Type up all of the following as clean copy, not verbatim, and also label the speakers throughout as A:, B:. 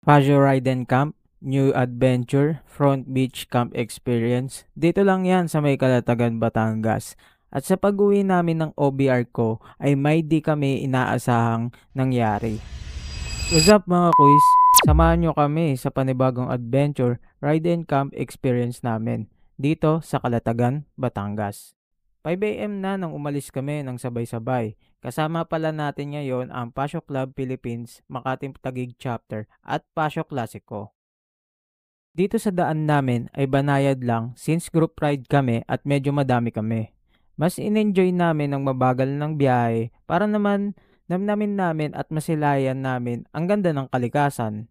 A: Paseo Ride and Camp, New Adventure, Front Beach Camp Experience. Dito lang yan sa may Calatagan, Batangas. At sa pag-uwi namin ng OBR ko ay may di kami inaasahang nangyari. What's up mga quiz? Samahan nyo kami sa panibagong adventure, ride and camp experience namin dito sa Calatagan, Batangas. 5 AM na nang umalis kami ng sabay-sabay. Kasama pala natin ngayon ang Paseo Club Philippines Makati Taguig Chapter at Paseo Classico. Dito sa daan namin ay banayad lang since group ride kami at medyo madami kami. Mas in-enjoy namin ang mabagal ng biyahe para naman namnamin namin at masilayan namin ang ganda ng kalikasan.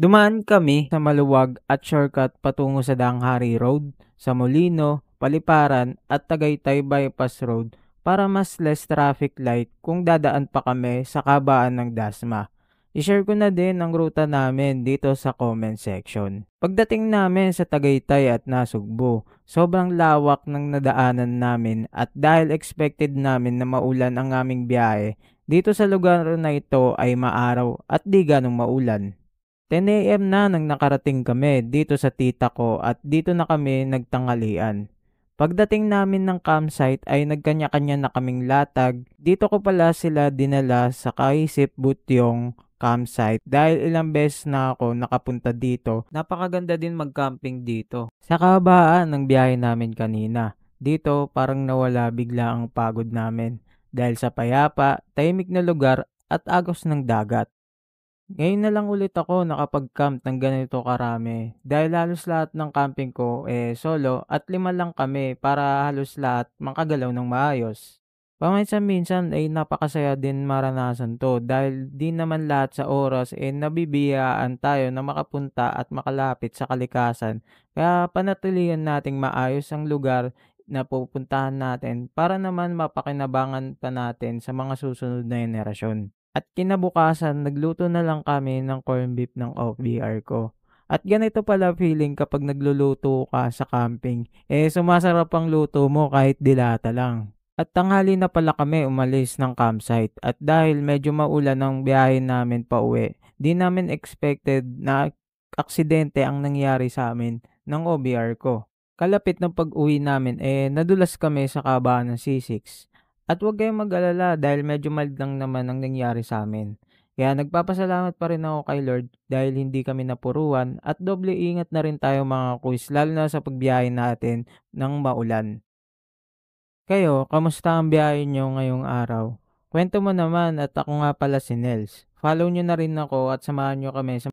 A: Dumaan kami sa maluwag at shortcut patungo sa Danghari Road, sa Molino, Paliparan at Tagaytay Bypass Road para mas less traffic light kung dadaan pa kami sa kabaan ng Dasma. I-share ko na din ang ruta namin dito sa comment section. Pagdating namin sa Tagaytay at Nasugbu, sobrang lawak ng nadaanan namin at dahil expected namin na maulan ang aming biyahe, dito sa lugar na ito ay maaraw at di ganong maulan. 10 AM na nang nakarating kami dito sa tita ko at dito na kami nagtanghalian. Pagdating namin ng campsite ay nagkanya-kanya na kaming latag. Dito ko pala sila dinala sa Kaisip Butyong campsite dahil ilang beses na ako nakapunta dito. Napakaganda din mag-camping dito. Sa kabaan ng biyahe namin kanina, dito parang nawala bigla ang pagod namin dahil sa payapa, tahimik na lugar at agos ng dagat. Ngayon na lang ulit ako nakapag-camp ng ganito karami dahil halos lahat ng camping ko solo at 5 lang kami para halos lahat makagalaw ng maayos. Paminsan-minsan ay napakasaya din maranasan to dahil di naman lahat sa oras nabibiyaan tayo na makapunta at makalapit sa kalikasan, kaya panatilihan nating maayos ang lugar na pupuntahan natin para naman mapakinabangan pa natin sa mga susunod na henerasyon. At kinabukasan, nagluto na lang kami ng corned beef ng OBR ko. At ganito pala feeling kapag nagluluto ka sa camping. Sumasarap ang luto mo kahit dilata lang. At tanghali na pala kami umalis ng campsite. At dahil medyo maulan ang biyahe namin pa uwi, di namin expected na aksidente ang nangyari sa amin ng OBR ko. Kalapit ng pag-uwi namin nadulas kami sa kabaan ng C6. At huwag kayong mag-alala dahil medyo mild lang naman ang nangyari sa amin. Kaya nagpapasalamat pa rin ako kay Lord dahil hindi kami napuruan at doble ingat na rin tayo mga quiz lalo na sa pagbiyahe natin ng maulan. Kayo, kamusta ang biyahe nyo ngayong araw? Kwento mo naman at ako nga pala si Nels. Follow nyo na rin ako at samahan nyo kami sa